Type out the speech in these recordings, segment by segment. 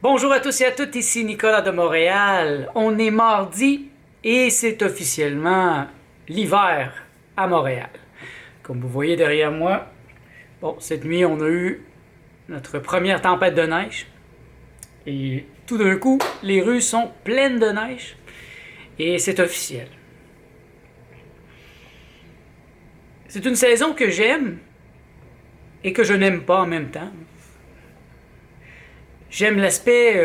Bonjour à tous et à toutes, ici Nicolas de Montréal. On est mardi et c'est officiellement l'hiver à Montréal. Comme vous voyez derrière moi, cette nuit on a eu notre première tempête de neige. Et tout d'un coup, les rues sont pleines de neige et c'est officiel. C'est une saison que j'aime et que je n'aime pas en même temps. J'aime l'aspect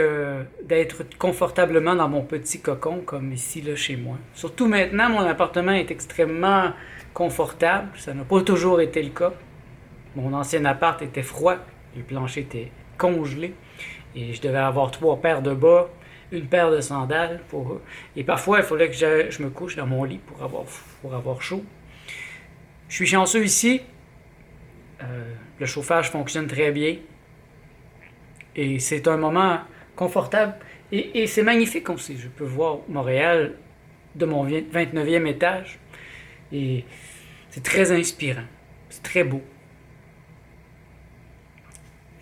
d'être confortablement dans mon petit cocon, comme ici, là, chez moi. Surtout maintenant, mon appartement est extrêmement confortable. Ça n'a pas toujours été le cas. Mon ancien appart était froid. Les planchers étaient congelés. Et je devais avoir 3 paires de bas, une paire de sandales. Et parfois, il fallait que je me couche dans mon lit pour avoir chaud. Je suis chanceux ici. Le chauffage fonctionne très bien. Et c'est un moment confortable. Et c'est magnifique aussi. Je peux voir Montréal de mon 29e étage. Et c'est très inspirant. C'est très beau.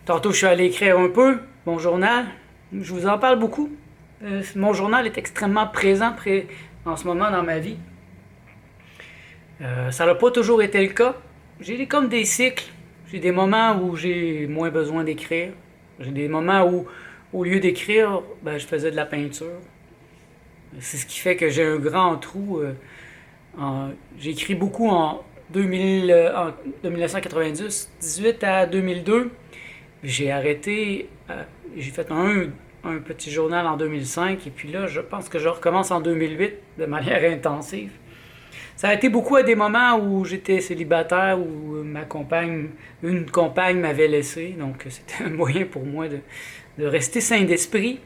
Tantôt, je suis allé écrire un peu mon journal. Je vous en parle beaucoup. Mon journal est extrêmement présent en ce moment dans ma vie. Ça n'a pas toujours été le cas. J'ai comme des cycles. J'ai des moments où j'ai moins besoin d'écrire. J'ai des moments où, au lieu d'écrire, je faisais de la peinture. C'est ce qui fait que j'ai un grand trou. J'ai écrit beaucoup en 1990, 18 à 2002. J'ai arrêté. J'ai fait un petit journal en 2005. Et puis là, je pense que je recommence en 2008 de manière intensive. Ça a été beaucoup à des moments où j'étais célibataire, où une compagne m'avait laissé. Donc c'était un moyen pour moi de rester sain d'esprit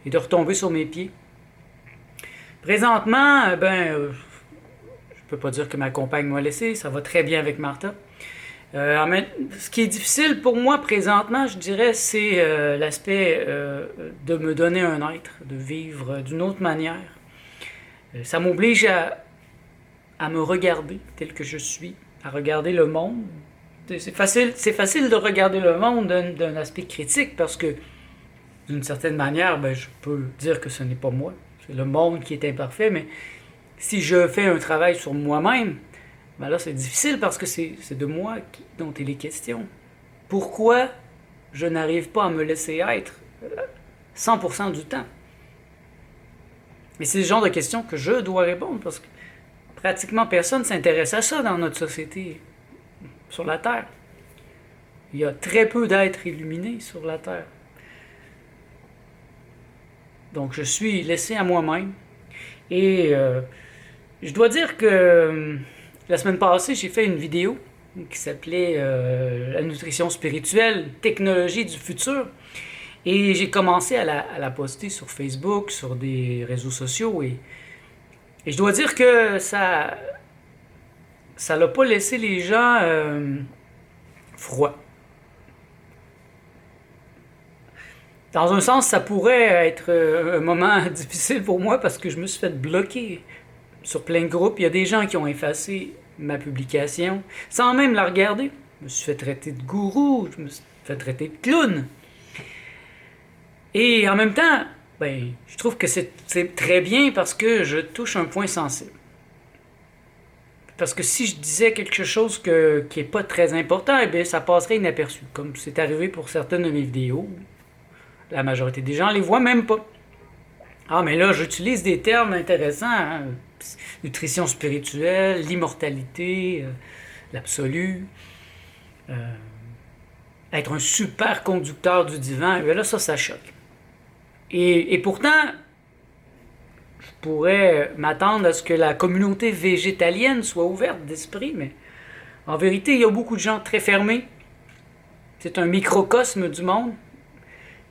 et de retomber sur mes pieds. Présentement, je peux pas dire que ma compagne m'a laissé. Ça va très bien avec Martha. Ce qui est difficile pour moi présentement, je dirais, c'est l'aspect de me donner un être, de vivre d'une autre manière. Ça m'oblige à me regarder tel que je suis, à regarder le monde. C'est facile de regarder le monde d'un aspect critique parce que, d'une certaine manière, je peux dire que ce n'est pas moi. C'est le monde qui est imparfait, mais si je fais un travail sur moi-même, là c'est difficile parce que c'est de moi dont il est question. Pourquoi je n'arrive pas à me laisser être 100% du temps? Mais c'est le genre de questions que je dois répondre parce que pratiquement personne ne s'intéresse à ça dans notre société, sur la Terre. Il y a très peu d'êtres illuminés sur la Terre. Donc je suis laissé à moi-même. Et je dois dire que la semaine passée, j'ai fait une vidéo qui s'appelait La nutrition spirituelle, technologie du futur. Et j'ai commencé à la poster sur Facebook, sur des réseaux sociaux. Et je dois dire que ça l'a pas laissé les gens froids. Dans un sens, ça pourrait être un moment difficile pour moi parce que je me suis fait bloquer sur plein de groupes. Il y a des gens qui ont effacé ma publication sans même la regarder. Je me suis fait traiter de gourou, je me suis fait traiter de clown. Et en même temps, je trouve que c'est très bien parce que je touche un point sensible. Parce que si je disais quelque chose qui n'est pas très important, ça passerait inaperçu. Comme c'est arrivé pour certaines de mes vidéos. La majorité des gens les voient même pas. Ah, mais là, j'utilise des termes intéressants. Hein? Nutrition spirituelle, l'immortalité, l'absolu. Être un super conducteur du divin. Et là, ça choque. Et pourtant, je pourrais m'attendre à ce que la communauté végétalienne soit ouverte d'esprit, mais en vérité, il y a beaucoup de gens très fermés. C'est un microcosme du monde.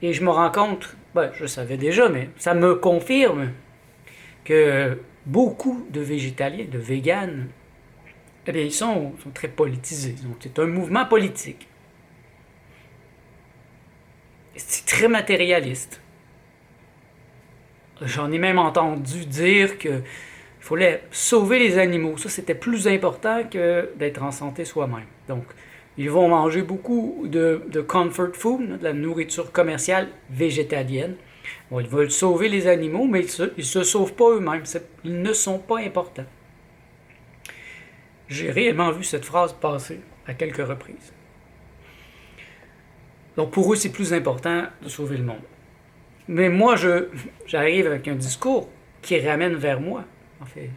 Et je me rends compte, je le savais déjà, mais ça me confirme que beaucoup de végétaliens, de véganes, ils sont très politisés. Donc, c'est un mouvement politique. C'est très matérialiste. J'en ai même entendu dire qu'il fallait sauver les animaux. Ça, c'était plus important que d'être en santé soi-même. Donc, Ils vont manger beaucoup de comfort food, de la nourriture commerciale végétalienne. Bon, ils veulent sauver les animaux, mais ils se sauvent pas eux-mêmes. Ils ne sont pas importants. J'ai réellement vu cette phrase passer à quelques reprises. Donc pour eux, c'est plus important de sauver le monde. Mais moi, j'arrive avec un discours qui ramène vers moi. En fait,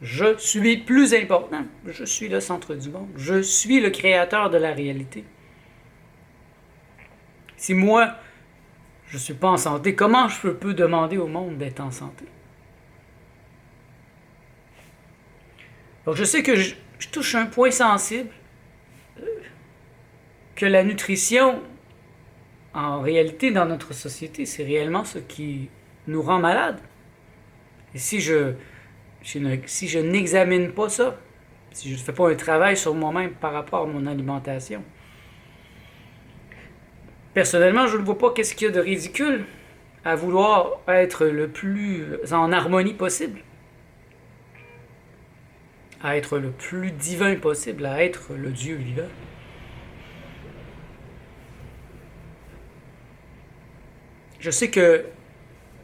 je suis plus important. Je suis le centre du monde. Je suis le créateur de la réalité. Si moi, je ne suis pas en santé, comment je peux demander au monde d'être en santé? Donc je sais que je touche un point sensible, que la nutrition, en réalité, dans notre société, c'est réellement ce qui nous rend malades. Et si je n'examine pas ça, si je ne fais pas un travail sur moi-même par rapport à mon alimentation, personnellement, je ne vois pas qu'est-ce qu'il y a de ridicule à vouloir être le plus en harmonie possible, à être le plus divin possible, à être le Dieu vivant. Je sais que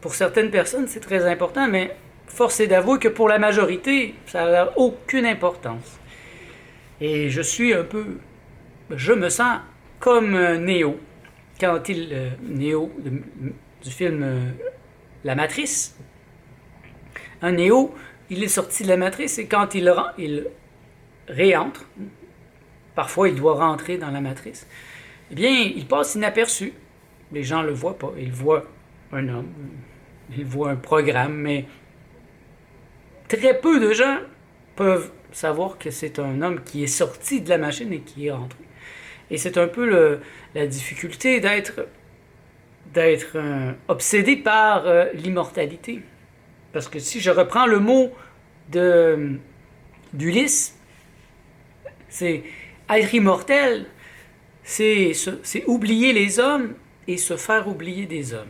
pour certaines personnes, c'est très important, mais force est d'avouer que pour la majorité, ça n'a aucune importance. Et je me sens comme Néo, Néo du film La Matrice. Un Néo, il est sorti de la Matrice et quand il réentre, parfois il doit rentrer dans la Matrice, eh bien, il passe inaperçu. Les gens ne le voient pas. Ils voient un homme, ils voient un programme, mais très peu de gens peuvent savoir que c'est un homme qui est sorti de la machine et qui est rentré. Et c'est un peu la difficulté d'être obsédé par l'immortalité. Parce que si je reprends le mot d'Ulysse, c'est être immortel, c'est oublier les hommes et se faire oublier des hommes.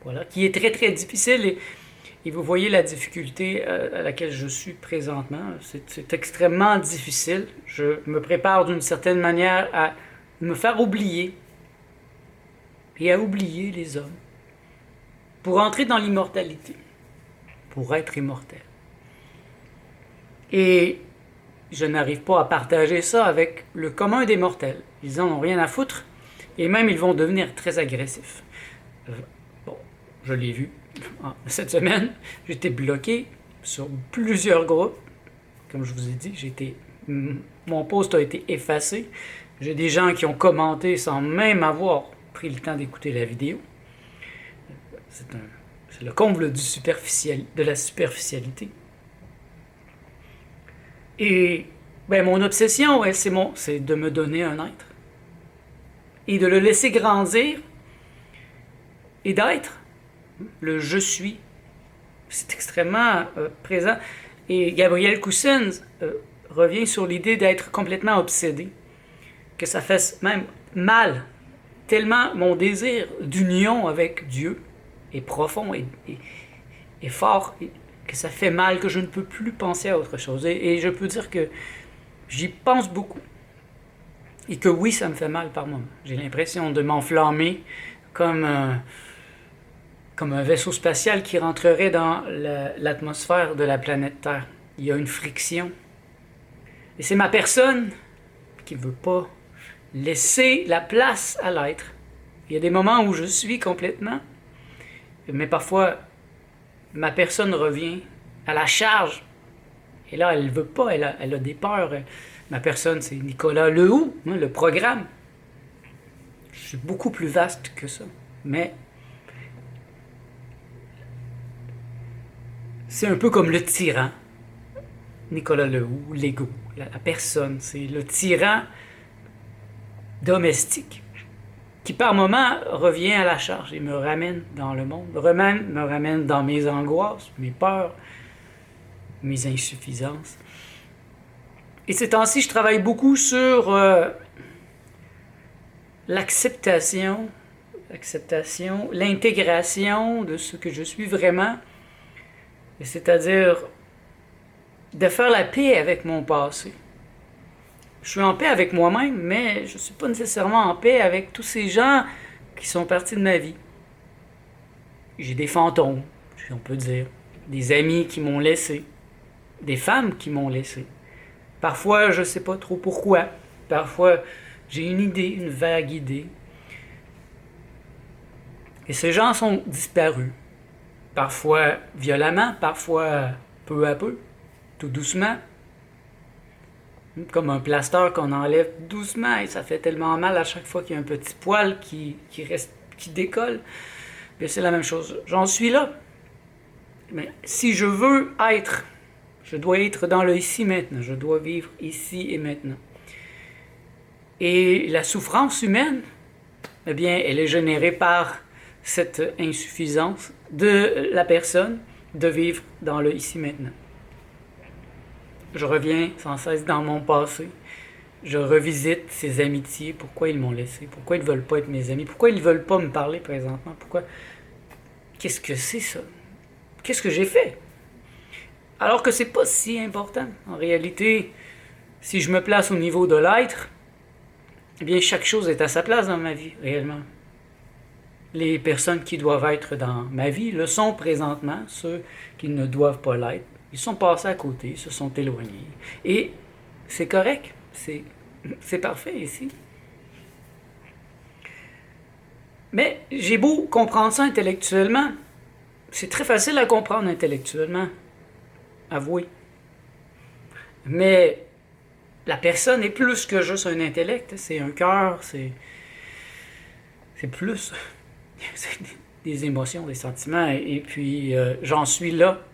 Voilà, qui est très très difficile et vous voyez la difficulté à laquelle je suis présentement. C'est extrêmement difficile. Je me prépare d'une certaine manière à me faire oublier et à oublier les hommes pour entrer dans l'immortalité, pour être immortel. Et je n'arrive pas à partager ça avec le commun des mortels. Ils en ont rien à foutre et même ils vont devenir très agressifs. Bon, je l'ai vu. Cette semaine, j'étais bloqué sur plusieurs groupes. Comme je vous ai dit, mon post a été effacé. J'ai des gens qui ont commenté sans même avoir pris le temps d'écouter la vidéo. C'est le comble de la superficialité. Et mon obsession, c'est de me donner un être. Et de le laisser grandir et d'être le je suis. C'est extrêmement présent. Et Gabriel Coussens revient sur l'idée d'être complètement obsédé. Que ça fasse même mal. Tellement mon désir d'union avec Dieu est profond et fort, que ça fait mal, que je ne peux plus penser à autre chose. Et je peux dire que j'y pense beaucoup. Et que oui, ça me fait mal par moments. J'ai l'impression de m'enflammer comme un vaisseau spatial qui rentrerait dans l'atmosphère de la planète Terre. Il y a une friction. Et c'est ma personne qui ne veut pas laisser la place à l'être. Il y a des moments où je suis complètement, mais parfois, ma personne revient à la charge. Et là, elle ne veut pas, elle a des peurs. Ma personne, c'est Nicolas Lehoux, le programme. Je suis beaucoup plus vaste que ça. Mais c'est un peu comme le tyran. Nicolas Lehoux, l'ego, la personne. C'est le tyran domestique qui par moments revient à la charge et me ramène dans le monde, me ramène dans mes angoisses, mes peurs, mes insuffisances. Et ces temps-ci, je travaille beaucoup sur l'acceptation, l'intégration de ce que je suis vraiment, c'est-à-dire de faire la paix avec mon passé. Je suis en paix avec moi-même, mais je ne suis pas nécessairement en paix avec tous ces gens qui sont partis de ma vie. J'ai des fantômes, si on peut dire. Des amis qui m'ont laissé. Des femmes qui m'ont laissé. Parfois, je ne sais pas trop pourquoi. Parfois, j'ai une idée, une vague idée. Et ces gens sont disparus. Parfois violemment, parfois peu à peu, tout doucement. Comme un plaster qu'on enlève doucement et ça fait tellement mal à chaque fois qu'il y a un petit poil qui reste, qui décolle. Mais c'est la même chose. J'en suis là. Mais si je veux être, je dois être dans le ici maintenant. Je dois vivre ici et maintenant. Et la souffrance humaine, eh bien, elle est générée par cette insuffisance de la personne de vivre dans le ici maintenant. Je reviens sans cesse dans mon passé. Je revisite ces amitiés. Pourquoi ils m'ont laissé? Pourquoi ils ne veulent pas être mes amis? Pourquoi ils ne veulent pas me parler présentement? Pourquoi? Qu'est-ce que c'est ça? Qu'est-ce que j'ai fait? Alors que c'est pas si important. En réalité, si je me place au niveau de l'être, eh bien, chaque chose est à sa place dans ma vie, réellement. Les personnes qui doivent être dans ma vie le sont présentement, ceux qui ne doivent pas l'être. Ils sont passés à côté, ils se sont éloignés. Et c'est correct, c'est parfait ici. Mais j'ai beau comprendre ça intellectuellement, c'est très facile à comprendre intellectuellement, avouez. Mais la personne est plus que juste un intellect, c'est un cœur, c'est plus. C'est des émotions, des sentiments, et puis j'en suis là.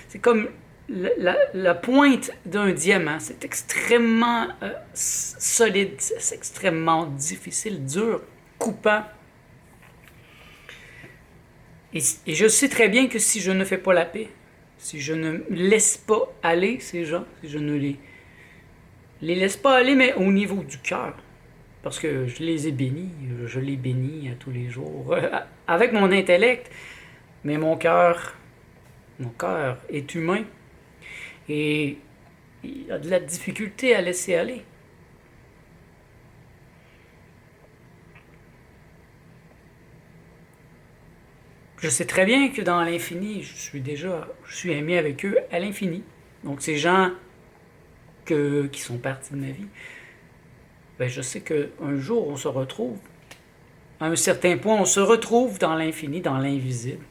C'est comme la pointe d'un diamant, c'est extrêmement solide, c'est extrêmement difficile, dur, coupant. Et je sais très bien que si je ne fais pas la paix, si je ne laisse pas aller ces gens, si je ne les laisse pas aller, mais au niveau du cœur, parce que je les ai bénis, je les bénis à tous les jours, avec mon intellect, mais mon cœur est humain et il a de la difficulté à laisser aller. Je sais très bien que dans l'infini, je suis ami avec eux à l'infini. Donc ces gens qui sont partis de ma vie, ben je sais qu'un jour on se retrouve. À un certain point, on se retrouve dans l'infini, dans l'invisible.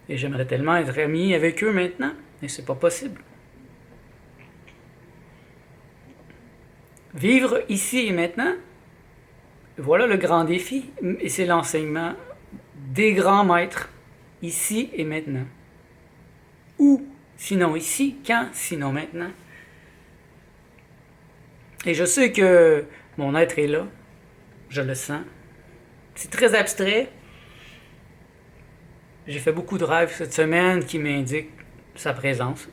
Et j'aimerais tellement être ami avec eux maintenant, mais c'est pas possible. Vivre ici et maintenant, voilà le grand défi, et c'est l'enseignement des grands maîtres, ici et maintenant. Où, sinon ici, quand, sinon maintenant. Et je sais que mon être est là, je le sens. C'est très abstrait. J'ai fait beaucoup de rêves cette semaine qui m'indiquent sa présence.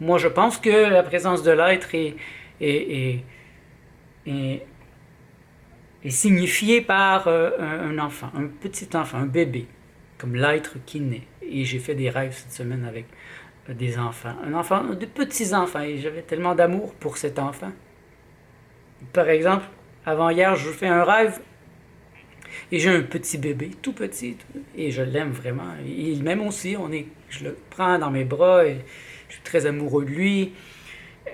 Moi, je pense que la présence de l'être est signifiée par un enfant, un petit enfant, un bébé, comme l'être qui naît. Et j'ai fait des rêves cette semaine avec des enfants, de petits enfants, et j'avais tellement d'amour pour cet enfant. Par exemple, avant-hier, je fais un rêve et j'ai un petit bébé, tout petit, et je l'aime vraiment. Il m'aime aussi, je le prends dans mes bras et je suis très amoureux de lui.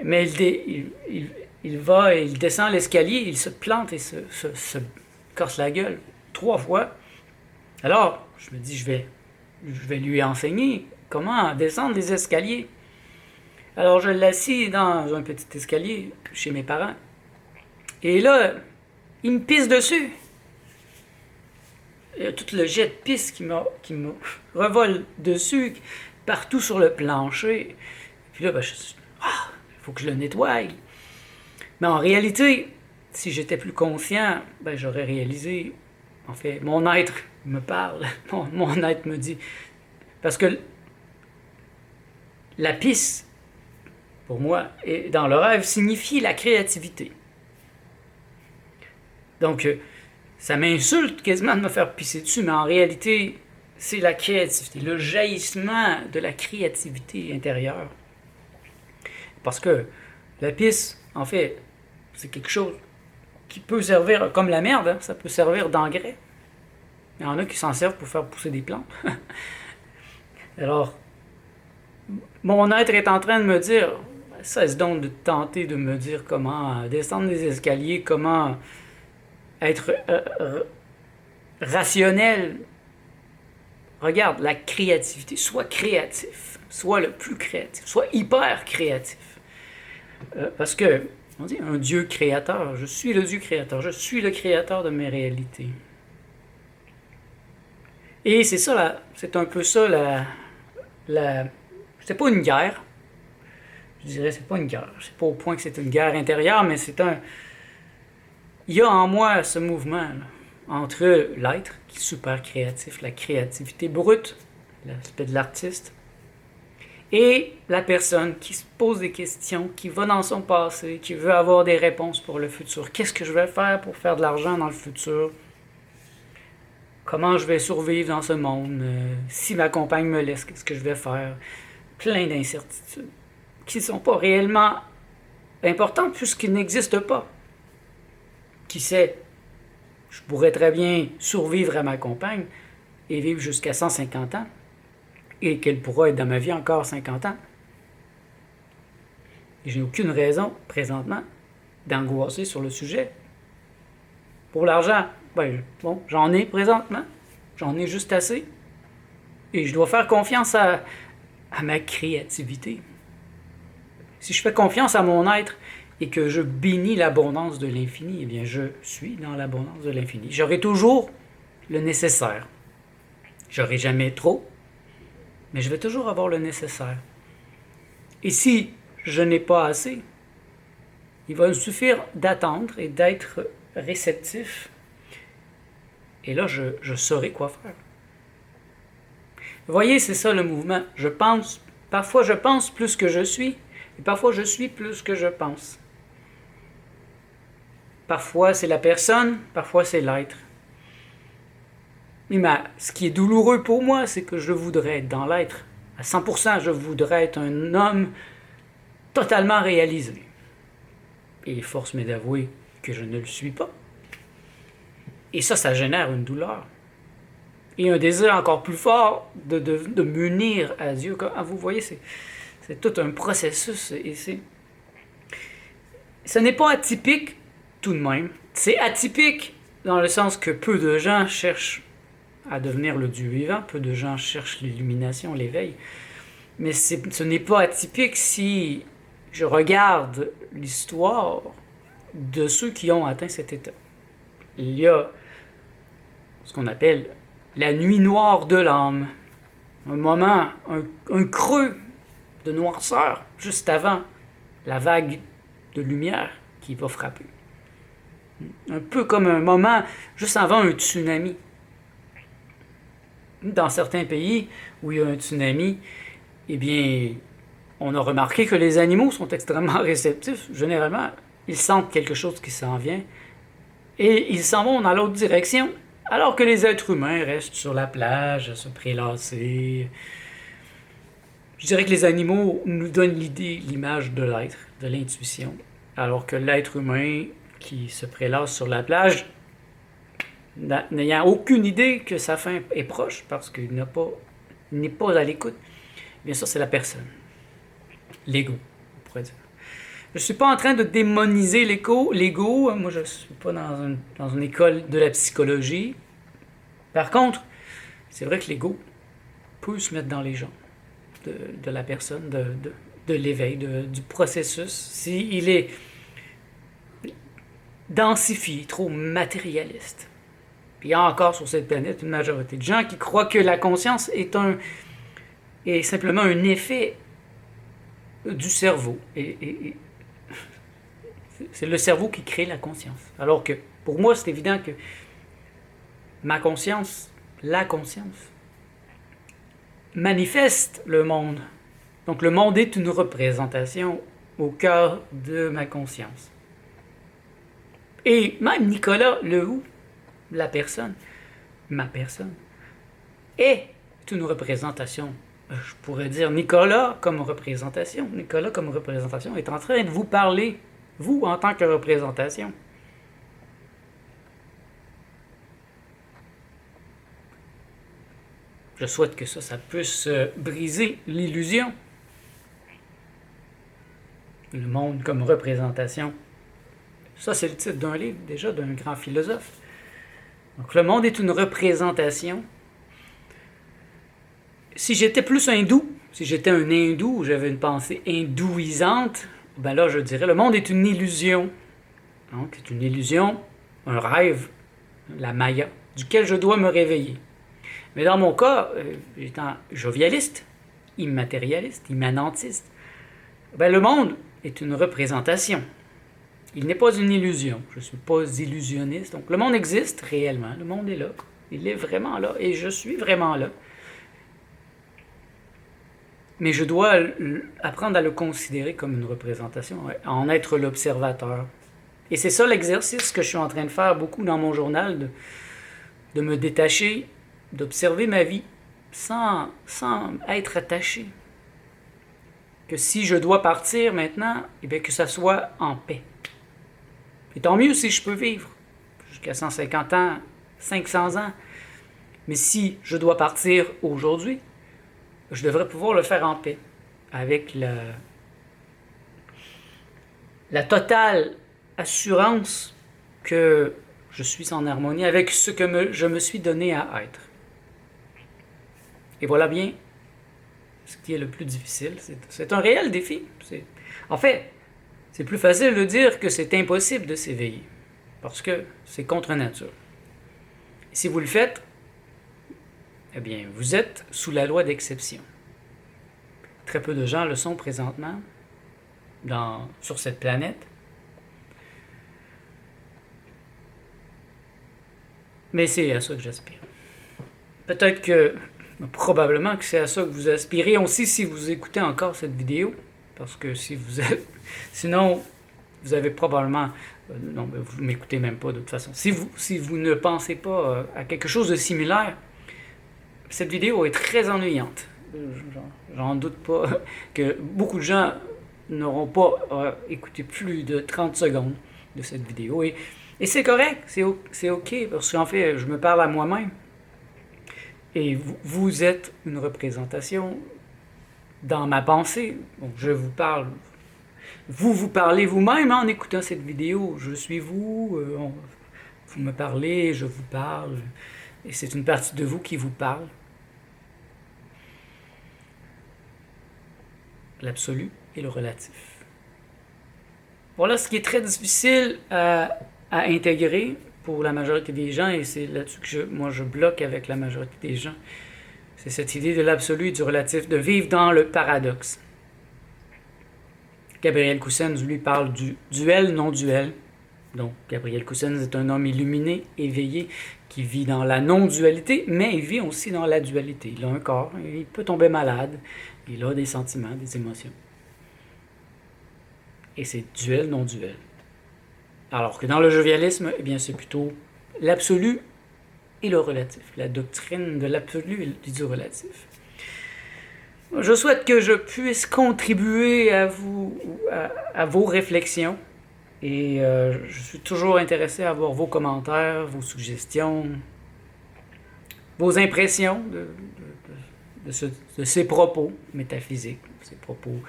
Mais il va et il descend l'escalier, il se plante et se casse la gueule 3 fois. Alors, je me dis, je vais lui enseigner comment descendre les escaliers. Alors, je l'assis dans un petit escalier chez mes parents. Et là, il me pisse dessus. Il y a tout le jet de pisse qui me revole dessus, partout sur le plancher. Puis là, je suis il faut que je le nettoie. Mais en réalité, si j'étais plus conscient, j'aurais réalisé, en fait, mon être me parle, mon être me dit. Parce que la pisse, pour moi, et dans le rêve, signifie la créativité. Donc, ça m'insulte quasiment de me faire pisser dessus, mais en réalité, c'est la créativité, le jaillissement de la créativité intérieure. Parce que La pisse, en fait, c'est quelque chose qui peut servir comme la merde, hein, ça peut servir d'engrais. Il y en a qui s'en servent pour faire pousser des plantes. Alors, mon être est en train de me dire, cesse donc de tenter de me dire comment descendre des escaliers, comment être rationnel. Regarde, la créativité, sois créatif, sois le plus créatif, sois hyper créatif. Parce que, on dit un Dieu créateur, je suis le Dieu créateur, je suis le créateur de mes réalités. Et c'est ça, c'est un peu ça, c'est pas une guerre, je dirais, c'est pas une guerre, c'est pas au point que c'est une guerre intérieure, mais il y a en moi ce mouvement, là, entre l'être, qui est super créatif, la créativité brute, l'aspect de l'artiste, et la personne qui se pose des questions, qui va dans son passé, qui veut avoir des réponses pour le futur. Qu'est-ce que je vais faire pour faire de l'argent dans le futur? Comment je vais survivre dans ce monde? Si ma compagne me laisse, qu'est-ce que je vais faire? Plein d'incertitudes qui ne sont pas réellement importantes puisqu'ils n'existent pas. Qui sait? Je pourrais très bien survivre à ma compagne et vivre jusqu'à 150 ans et qu'elle pourra être dans ma vie encore 50 ans. Et je n'ai aucune raison, présentement, d'angoisser sur le sujet. Pour l'argent, bon, j'en ai présentement. J'en ai juste assez. Et je dois faire confiance à ma créativité. Si je fais confiance à mon être et que je bénis l'abondance de l'infini, eh bien, je suis dans l'abondance de l'infini. J'aurai toujours le nécessaire. J'aurai jamais trop, mais je vais toujours avoir le nécessaire. Et si je n'ai pas assez, il va me suffire d'attendre et d'être réceptif. Et là, je saurai quoi faire. Vous voyez, c'est ça le mouvement. Parfois je pense plus que je suis, et parfois je suis plus que je pense. Parfois c'est la personne, parfois c'est l'être. Mais ce qui est douloureux pour moi, c'est que je voudrais être dans l'être. À 100%, je voudrais être un homme totalement réalisé. Et force m'est d'avouer que je ne le suis pas. Et ça génère une douleur. Et un désir encore plus fort de m'unir à Dieu. Vous voyez, c'est tout un processus. Et ce n'est pas atypique tout de même. C'est atypique dans le sens que peu de gens cherchent à devenir le Dieu vivant. Peu de gens cherchent l'illumination, l'éveil. Mais ce n'est pas atypique si je regarde l'histoire de ceux qui ont atteint cet état. Il y a ce qu'on appelle la nuit noire de l'âme. Un moment, un creux de noirceur juste avant la vague de lumière qui va frapper. Un peu comme un moment juste avant un tsunami. Dans certains pays où il y a un tsunami, eh bien, on a remarqué que les animaux sont extrêmement réceptifs. Généralement, ils sentent quelque chose qui s'en vient et ils s'en vont dans l'autre direction, alors que les êtres humains restent sur la plage à se prélasser. Je dirais que les animaux nous donnent l'image de l'être, de l'intuition, alors que l'être humain qui se prélasse sur la plage, n'ayant aucune idée que sa fin est proche, parce qu'il n'est pas à l'écoute, bien sûr, c'est la personne. L'ego, on pourrait dire. Je ne suis pas en train de démoniser l'ego. Moi, je ne suis pas dans une école de la psychologie. Par contre, c'est vrai que l'ego peut se mettre dans les jambes de la personne, de l'éveil, du processus. S'il est densifié, trop matérialiste. Puis il y a encore sur cette planète une majorité de gens qui croient que la conscience est simplement un effet du cerveau. Et c'est le cerveau qui crée la conscience. Alors que, pour moi, c'est évident que ma conscience, la conscience, manifeste le monde. Donc le monde est une représentation au cœur de ma conscience. Et même Nicolas Lehoux, la personne, ma personne, est une représentation je pourrais dire Nicolas comme représentation. Nicolas comme représentation est en train de vous parler, vous en tant que représentation. Je souhaite que ça puisse briser l'illusion. Le monde comme représentation. Ça, c'est le titre d'un livre, déjà, d'un grand philosophe. Donc, le monde est une représentation. Si j'étais plus hindou, si j'étais un hindou, j'avais une pensée hindouisante, ben là, je dirais, le monde est une illusion. Donc, c'est une illusion, un rêve, la Maya, duquel je dois me réveiller. Mais dans mon cas, étant jovialiste, immatérialiste, immanentiste, ben le monde est une représentation. Il n'est pas une illusion. Je ne suis pas illusionniste. Donc le monde existe réellement. Le monde est là. Il est vraiment là. Et je suis vraiment là. Mais je dois apprendre à le considérer comme une représentation, en être l'observateur. Et c'est ça l'exercice que je suis en train de faire beaucoup dans mon journal, de me détacher, d'observer ma vie sans être attaché. Que si je dois partir maintenant, eh bien que ça soit en paix. Et tant mieux si je peux vivre jusqu'à 150 ans, 500 ans. Mais si je dois partir aujourd'hui, je devrais pouvoir le faire en paix, avec la totale assurance que je suis en harmonie avec ce que je me suis donné à être. Et voilà bien ce qui est le plus difficile. C'est un réel défi. En fait, c'est plus facile de dire que c'est impossible de s'éveiller, parce que c'est contre nature. Et si vous le faites, eh bien, vous êtes sous la loi d'exception. Très peu de gens le sont présentement sur cette planète. Mais c'est à ça que j'aspire. Probablement que c'est à ça que vous aspirez aussi si vous écoutez encore cette vidéo. Parce que sinon, vous avez probablement... non, vous ne m'écoutez même pas de toute façon. Si vous ne pensez pas à quelque chose de similaire, cette vidéo est très ennuyante. J'en doute pas que beaucoup de gens n'auront pas écouté plus de 30 secondes de cette vidéo. Et c'est correct, c'est OK, parce qu'en fait, je me parle à moi-même. Et vous êtes une représentation dans ma pensée. Donc, je vous parle. Vous parlez vous-même en écoutant cette vidéo. Je suis vous, vous me parlez, je vous parle. Et c'est une partie de vous qui vous parle. L'absolu et le relatif. Voilà ce qui est très difficile à intégrer pour la majorité des gens, et c'est là-dessus que moi je bloque avec la majorité des gens. C'est cette idée de l'absolu et du relatif, de vivre dans le paradoxe. Gabriel Coussens, lui, parle du duel non-duel. Donc, Gabriel Coussens est un homme illuminé, éveillé, qui vit dans la non-dualité, mais il vit aussi dans la dualité. Il a un corps, il peut tomber malade, il a des sentiments, des émotions. Et c'est duel non-duel. Alors que dans le jovialisme, eh bien, c'est plutôt l'absolu et le relatif. La doctrine de l'absolu et du relatif. Je souhaite que je puisse contribuer à vos réflexions. Et je suis toujours intéressé à voir vos commentaires, vos suggestions, vos impressions de ces propos métaphysiques, ces propos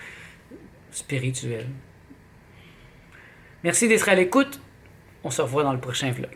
spirituels. Merci d'être à l'écoute. On se revoit dans le prochain vlog.